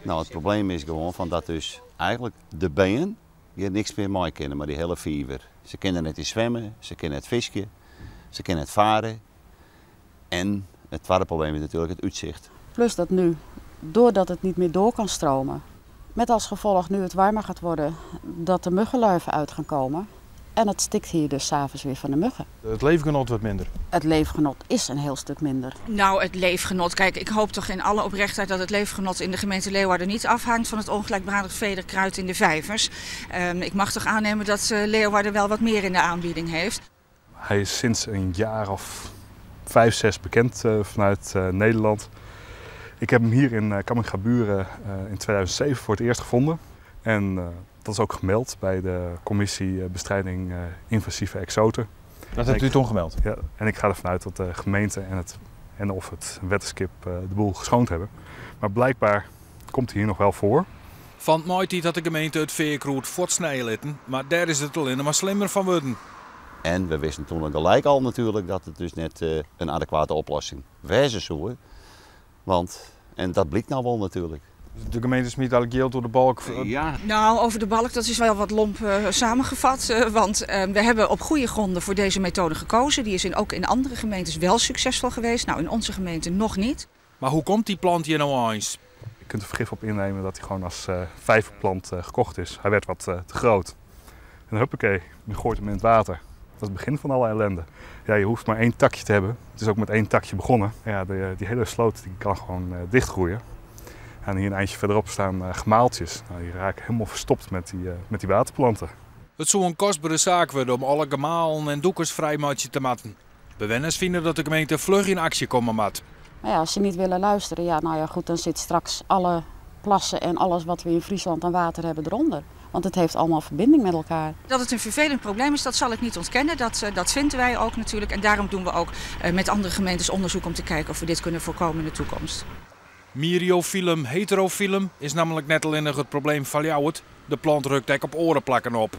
Nou, het probleem is gewoon van dat dus eigenlijk de bijen hier niks meer mee kennen, maar die hele fever. Ze kunnen het zwemmen, ze kunnen het visken, ze kunnen het varen. En het tweede probleem is natuurlijk het uitzicht. Plus dat nu, doordat het niet meer door kan stromen, met als gevolg nu het warmer gaat worden, dat de muggenlarven uit gaan komen. En het stikt hier dus 's avonds weer van de muggen. Het leefgenot wordt minder. Het leefgenot is een heel stuk minder. Nou, het leefgenot. Kijk, ik hoop toch in alle oprechtheid dat het leefgenot in de gemeente Leeuwarden niet afhangt van het ongelijkbradig vederkruid in de vijvers. Ik mag toch aannemen dat Leeuwarden wel wat meer in de aanbieding heeft. Hij is sinds een jaar of 5, 6 bekend vanuit Nederland. Ik heb hem hier in Kamminga-Buren in 2007 voor het eerst gevonden. En dat is ook gemeld bij de commissie bestrijding invasieve exoten. Dat hebt u toen gemeld? Ja, en ik ga ervan uit dat de gemeente en of het wetenschap de boel geschoond hebben. Maar blijkbaar komt hij hier nog wel voor. Van het mooie dat de gemeente het veerkroet voortsnijden lieten, maar daar is het alleen maar slimmer van worden. En we wisten toen gelijk al natuurlijk dat het dus net een adequate oplossing wezen zou. En dat blijkt nou wel natuurlijk. De gemeente smiet eigenlijk geld door de balk. Ja. Nou, over de balk, dat is wel wat lomp samengevat. Want we hebben op goede gronden voor deze methode gekozen. Die is ook in andere gemeentes wel succesvol geweest. Nou, in onze gemeente nog niet. Maar hoe komt die plant hier nou eens? Je kunt er vergif op innemen dat hij gewoon als vijverplant gekocht is. Hij werd wat te groot. En huppakee, je gooit hem in het water. Dat is het begin van alle ellende. Ja, je hoeft maar 1 takje te hebben. Het is ook met 1 takje begonnen. Ja, die hele sloot die kan gewoon dichtgroeien. En hier een eindje verderop staan gemaaltjes. Nou, die raken helemaal verstopt met die waterplanten. Het zou een kostbare zaak worden om alle gemalen en doekers vrijmaatje te maken. Bewoners vinden dat de gemeente vlug in actie komen moet. Maar ja, als ze niet willen luisteren, nou ja, goed, dan zit straks alle plassen en alles wat we in Friesland aan water hebben eronder. Want het heeft allemaal verbinding met elkaar. Dat het een vervelend probleem is, dat zal ik niet ontkennen. Dat vinden wij ook natuurlijk. En daarom doen we ook met andere gemeentes onderzoek om te kijken of we dit kunnen voorkomen in de toekomst. Myriofilum heterofilum is namelijk net alleen nog het probleem van jou. De plant rukt op orenplakken op.